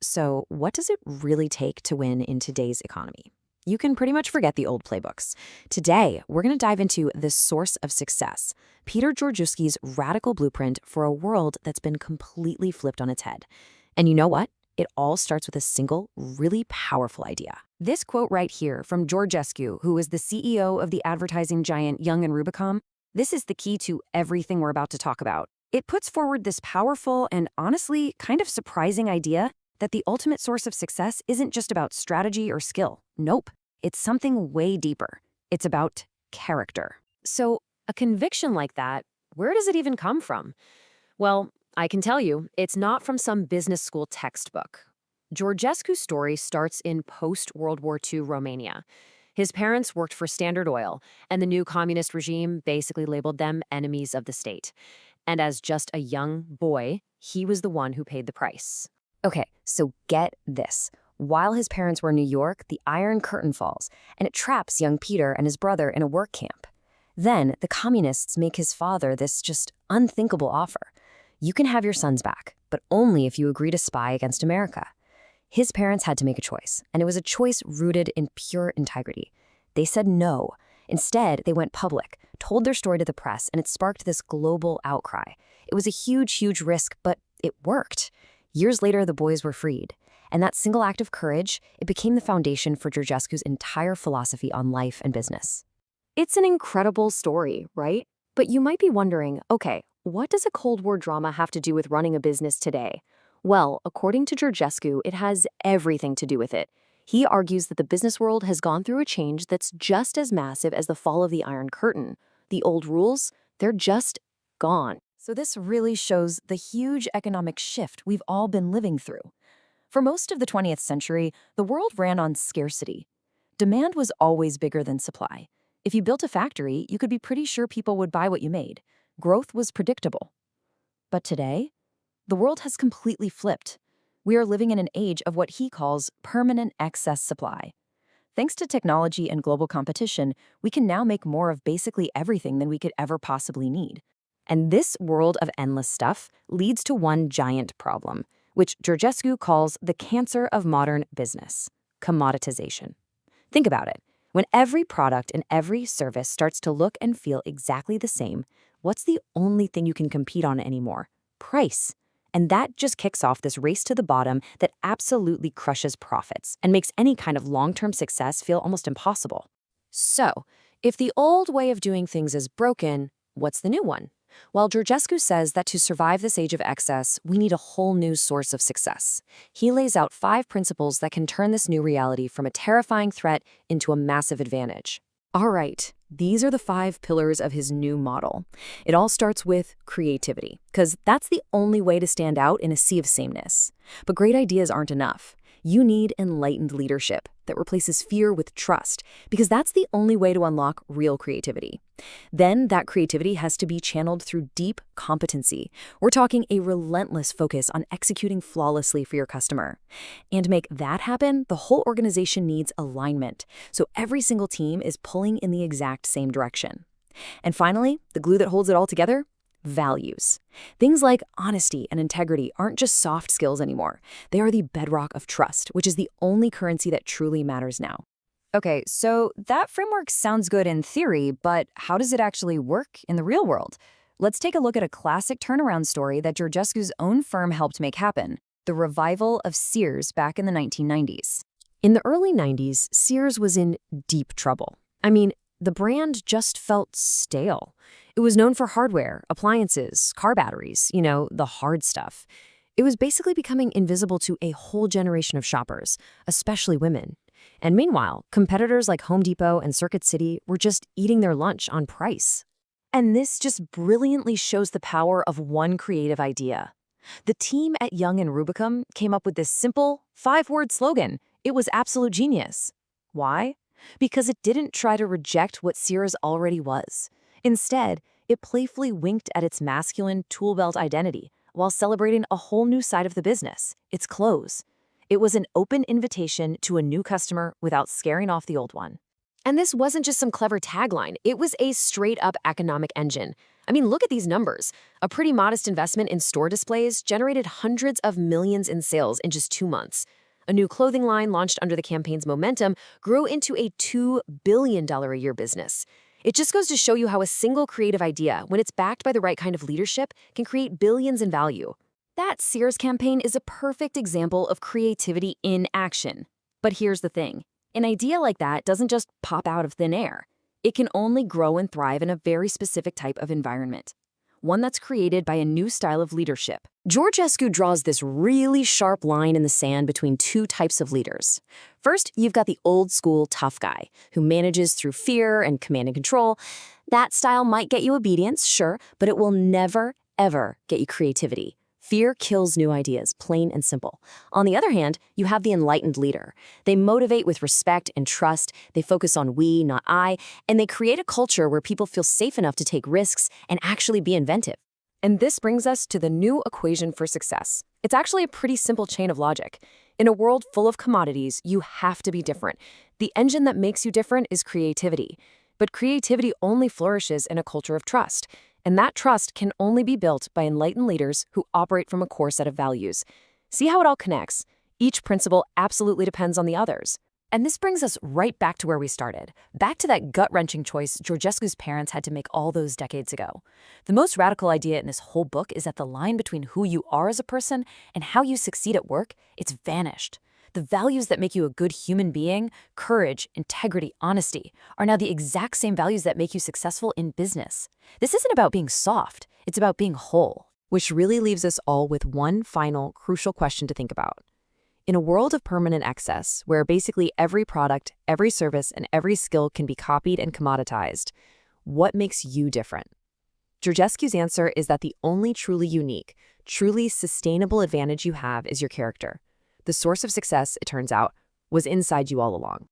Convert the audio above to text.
So, what does it really take to win in today's economy? You can pretty much forget the old playbooks. Today, we're going to dive into the source of success, Peter Georgiouski's radical blueprint for a world that's been completely flipped on its head. And you know what? It all starts with a single, really powerful idea. This quote right here from Georgescu, who is the CEO of the advertising giant Young and Rubicam, this is the key to everything we're about to talk about. It puts forward this powerful and honestly kind of surprising idea that the ultimate source of success isn't just about strategy or skill. Nope. It's something way deeper. It's about character. So, a conviction like that, where does it even come from? Well, I can tell you, it's not from some business school textbook. Georgescu's story starts in post-World War II Romania. His parents worked for Standard Oil, and the new communist regime basically labeled them enemies of the state. And as just a young boy, he was the one who paid the price. Okay, so get this. While his parents were in New York, the Iron Curtain falls, and it traps young Peter and his brother in a work camp. Then, the communists make his father this just unthinkable offer. You can have your sons back, but only if you agree to spy against America. His parents had to make a choice, and it was a choice rooted in pure integrity. They said no. Instead, they went public, told their story to the press, and it sparked this global outcry. It was a huge, huge risk, but it worked. Years later, the boys were freed. And that single act of courage, it became the foundation for Georgescu's entire philosophy on life and business. It's an incredible story, right? But you might be wondering, okay, what does a Cold War drama have to do with running a business today? Well, according to Georgescu, it has everything to do with it. He argues that the business world has gone through a change that's just as massive as the fall of the Iron Curtain. The old rules, they're just gone. So this really shows the huge economic shift we've all been living through. For most of the 20th century, the world ran on scarcity. Demand was always bigger than supply. If you built a factory, you could be pretty sure people would buy what you made. Growth was predictable. But today, the world has completely flipped. We are living in an age of what he calls permanent excess supply. Thanks to technology and global competition, we can now make more of basically everything than we could ever possibly need. And this world of endless stuff leads to one giant problem, which Georgescu calls the cancer of modern business: commoditization. Think about it. When every product and every service starts to look and feel exactly the same, what's the only thing you can compete on anymore? Price. And that just kicks off this race to the bottom that absolutely crushes profits and makes any kind of long-term success feel almost impossible. So, if the old way of doing things is broken, what's the new one? Well, Georgescu says that to survive this age of excess, we need a whole new source of success. He lays out 5 principles that can turn this new reality from a terrifying threat into a massive advantage. All right, these are the 5 pillars of his new model. It all starts with creativity, because that's the only way to stand out in a sea of sameness. But great ideas aren't enough. You need enlightened leadership that replaces fear with trust, because that's the only way to unlock real creativity. Then that creativity has to be channeled through deep competency. We're talking a relentless focus on executing flawlessly for your customer. And to make that happen, the whole organization needs alignment, so every single team is pulling in the exact same direction. And finally, the glue that holds it all together: values. Things like honesty and integrity aren't just soft skills anymore. They are the bedrock of trust, which is the only currency that truly matters now. Okay, so that framework sounds good in theory, but how does it actually work in the real world? Let's take a look at a classic turnaround story that Georgescu's own firm helped make happen: the revival of Sears back in the 1990s. In the early 90s, Sears was in deep trouble. I mean, the brand just felt stale. It was known for hardware, appliances, car batteries, the hard stuff. It was basically becoming invisible to a whole generation of shoppers, especially women. And meanwhile, competitors like Home Depot and Circuit City were just eating their lunch on price. And this just brilliantly shows the power of one creative idea. The team at Young and Rubicam came up with this simple 5-word slogan. It was absolute genius. Why? Because it didn't try to reject what Sears already was. Instead, it playfully winked at its masculine tool belt identity while celebrating a whole new side of the business: its clothes. It was an open invitation to a new customer without scaring off the old one. And this wasn't just some clever tagline, it was a straight-up economic engine. I mean, look at these numbers. A pretty modest investment in store displays generated hundreds of millions in sales in just 2 months. A new clothing line launched under the campaign's momentum grew into a $2 billion a year business. It just goes to show you how a single creative idea, when it's backed by the right kind of leadership, can create billions in value. That Sears campaign is a perfect example of creativity in action. But here's the thing. An idea like that doesn't just pop out of thin air. It can only grow and thrive in a very specific type of environment, one that's created by a new style of leadership. Georgescu draws this really sharp line in the sand between two types of leaders. First, you've got the old-school tough guy who manages through fear and command and control. That style might get you obedience, sure, but it will never, ever get you creativity. Fear kills new ideas, plain and simple. On the other hand, you have the enlightened leader. They motivate with respect and trust, they focus on we, not I, and they create a culture where people feel safe enough to take risks and actually be inventive. And this brings us to the new equation for success. It's actually a pretty simple chain of logic. In a world full of commodities, you have to be different. The engine that makes you different is creativity. But creativity only flourishes in a culture of trust. And that trust can only be built by enlightened leaders who operate from a core set of values. See how it all connects? Each principle absolutely depends on the others. And this brings us right back to where we started, back to that gut-wrenching choice Georgescu's parents had to make all those decades ago. The most radical idea in this whole book is that the line between who you are as a person and how you succeed at work, it's vanished. The values that make you a good human being, courage, integrity, honesty, are now the exact same values that make you successful in business. This isn't about being soft, it's about being whole. Which really leaves us all with one final, crucial question to think about. In a world of permanent excess, where basically every product, every service, and every skill can be copied and commoditized, what makes you different? Georgescu's answer is that the only truly unique, truly sustainable advantage you have is your character. The source of success, it turns out, was inside you all along.